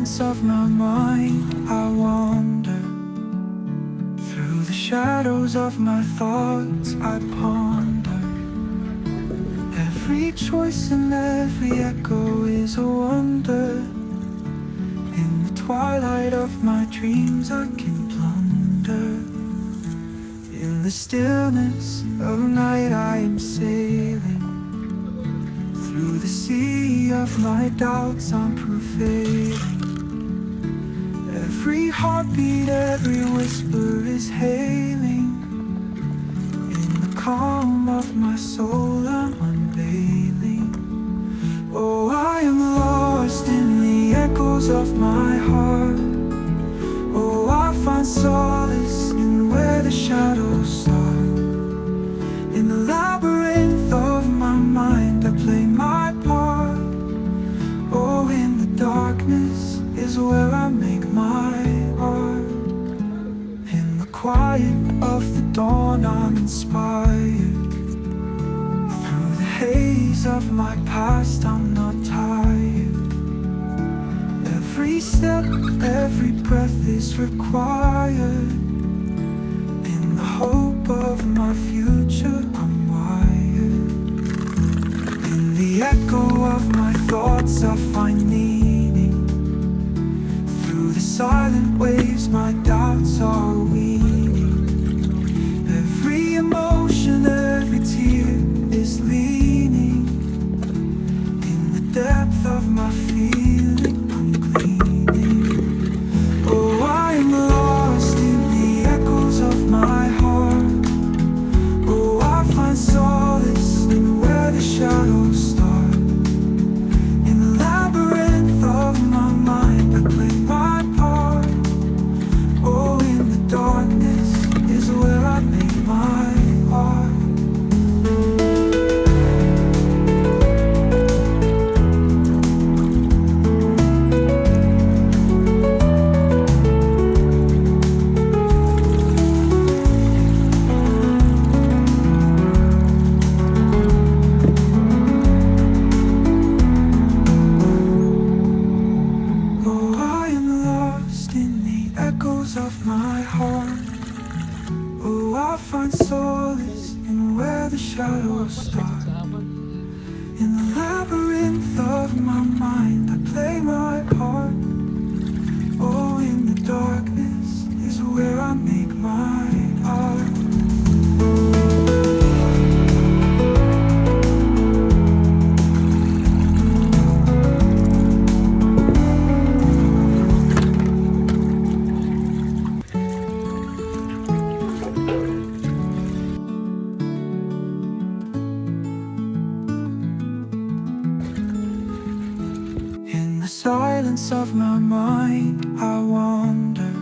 silence of my mind, I wander. Through the shadows of my thoughts, I ponder. Every choice and every echo is a wonder. In the twilight of my dreams, I can plunder. In the stillness of night, I am sailing. Through the sea of my doubts, I'm prevailing. Every heartbeat, every whisper is hailing. In the calm of my soul, I'm unveiling. Oh, I am lost in the echoes of my heart. Oh, I find solace in where the shadows start. In the labyrinth of my mind, I play my part. Oh, in the darkness is where I make my art. In the quiet of the dawn, I'm inspired. Through the haze of my past, I'm not tired. Every step, every breath is required. In the hope of my future, I'm wired. In the echo of my thoughts, I find meaning. Through the silent waves, my doubts are weaning. Every emotion, every tear is leaning. In the depth of my feeling, I'm gleaning. Oh, I am lost in the echoes of my heart. Oh, I find solace in where the shadows start. In the labyrinth of my mind, I play my part. Oh, in the darkness is where I make my art. Oh, I am lost in the echoes of my heart. Oh, I find solace in where the shadows start. In the labyrinth of my mind, I play my part. Oh, in the darkness is where I make my art. In the silence of my mind, I wander.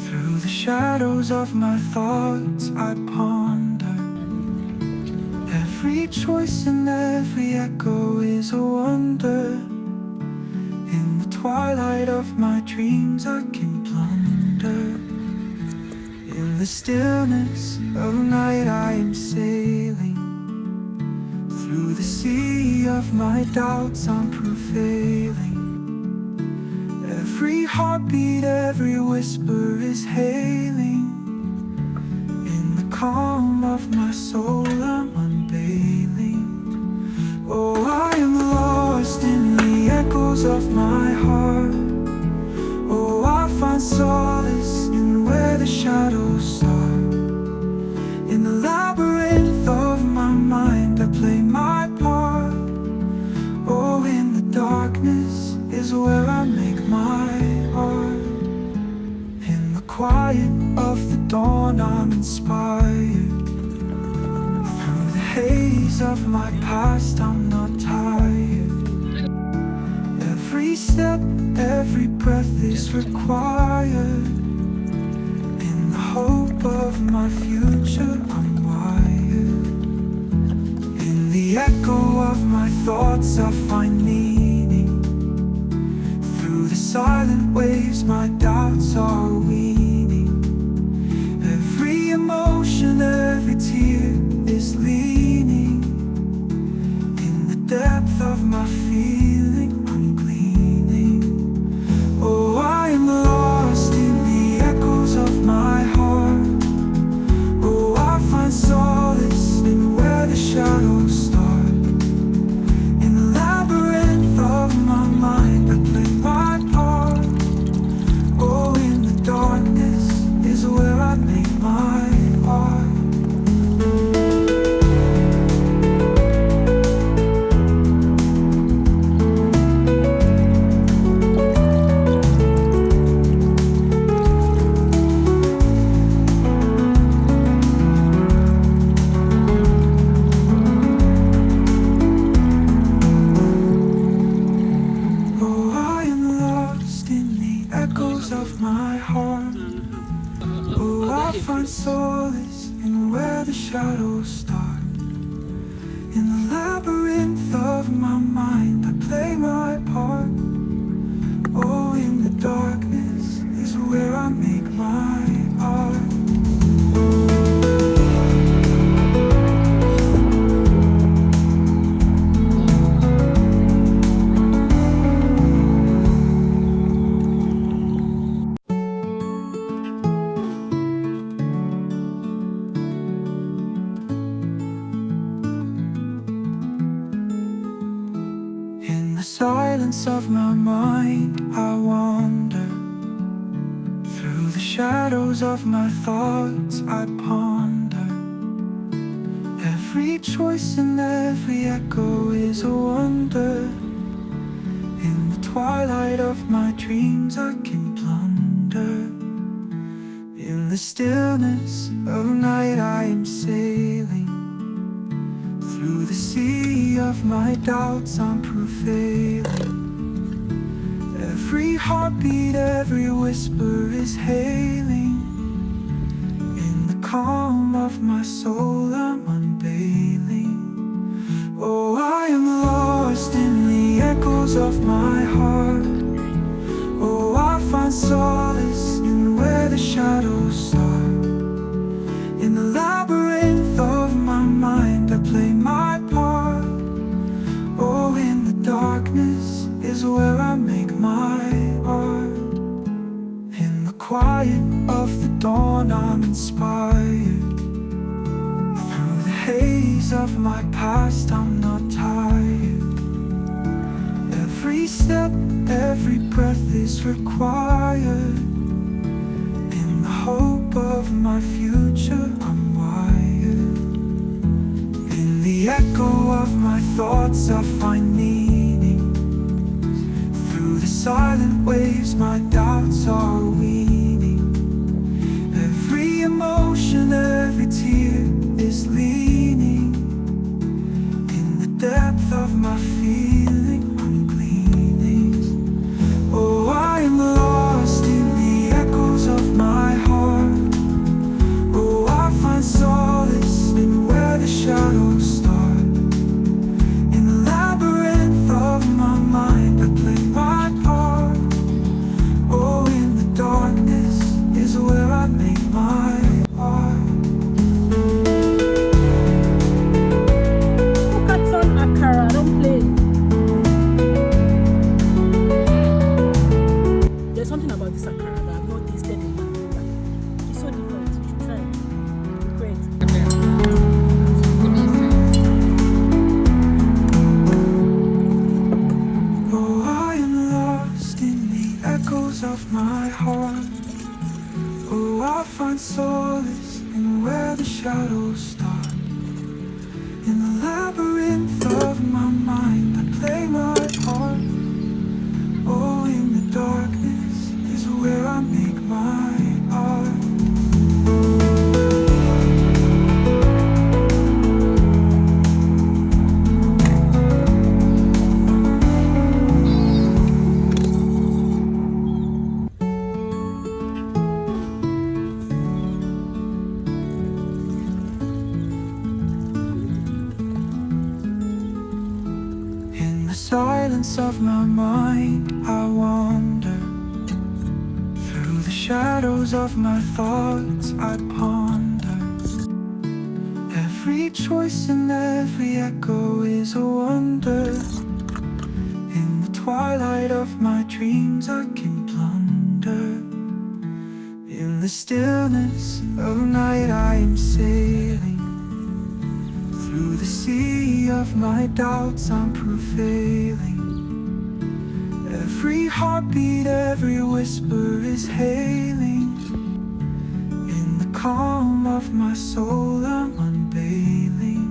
Through the shadows of my thoughts, I ponder. Every choice and every echo is a wonder. In the twilight of my dreams, I can plunder. In the stillness of night, I am sailing. Through the sea of my doubts, I'm prevailing. Every heartbeat, every whisper is hailing. In the calm of my soul, I'm unveiling. Oh, I am lost in the echoes of my heart. Oh, I find solace in where the shadows start. In the labyrinth of my mind, I play my part. Oh, in the darkness is where I make my art. In the quiet of the dawn, I'm inspired. Through the haze of my past, I'm not tired. Every step, every breath is required. In the hope of my future, I'm wired. In the echo of my thoughts, I find meaning. Through the silent waves, my doubts are weaning. Every emotion, every tear is leaning. In the depth of my feeling, I'm gleaning. find solace in where the shadows start. In the labyrinth of my mind, I play my part. Oh, in the darkness is where I make my art. In the silence of my mind, I wander. Through the shadows of my thoughts, I ponder. Every choice and every echo is a wonder. In the twilight of my dreams, I can plunder. In the stillness of night, I am sailing. Through the sea of my doubts, I'm prevailing. Every heartbeat, every whisper is hailing. In the calm of my soul, I'm unveiling. Oh, I am lost in the echoes of my heart. Oh, I find solace in where the shadows start. In the labyrinth of my mind, I play my part. Oh, in the darkness is where I make my art. In the quiet of the dawn, I'm inspired. Through the haze of my past, I'm not tired. Every step, every breath is required. In the hope of my future, I'm wired. In the echo of my thoughts, I find meaning. Through the silent waves, my doubts are weaning. Every emotion, every tear is leaning. In the depth of my feeling, I'm gleaning. Oh, I am lost in the echoes of my heart. Oh, I find solace in where the shadows start. In the labyrinth of my mind, I play my part. Oh, in the darkness is where I make my art. Cookathon, Akara, don't play. There's something about this Akara that I've not tasted in my life. It's so different. You should try it. It's great. Oh, I am lost in the echoes of my heart. Oh, I find solace in where the shadows start. In the labyrinth of my mind, I play my part. Oh, in the darkness is where I make my art. In the silence of my mind, I wander. Through the shadows of my thoughts, I ponder. Every choice and every echo is a wonder. In the twilight of my dreams, I can plunder. In the stillness of night, I am sailing. Through the sea of my doubts, I'm prevailing. Every heartbeat, every whisper is hailing. In the calm of my soul, I'm unveiling.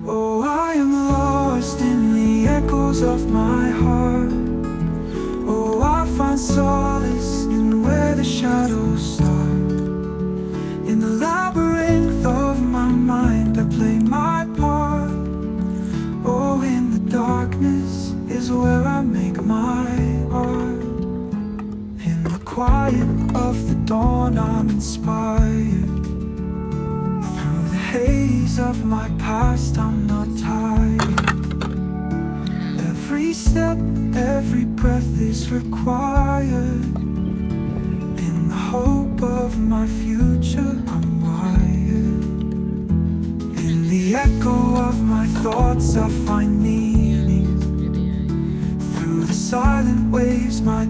Oh, I am lost in the echoes of my heart. Oh, I find solace in where the shadows start. In the labyrinth of my mind, I play my part. Oh, in the darkness is where I make my art. In the quiet of the dawn, I'm inspired. Through the haze of my past, I'm not tired. Every step, every breath is required. In the hope of my future, I'm wired. In the echo of my thoughts, I find meaning. Through the silent waves, my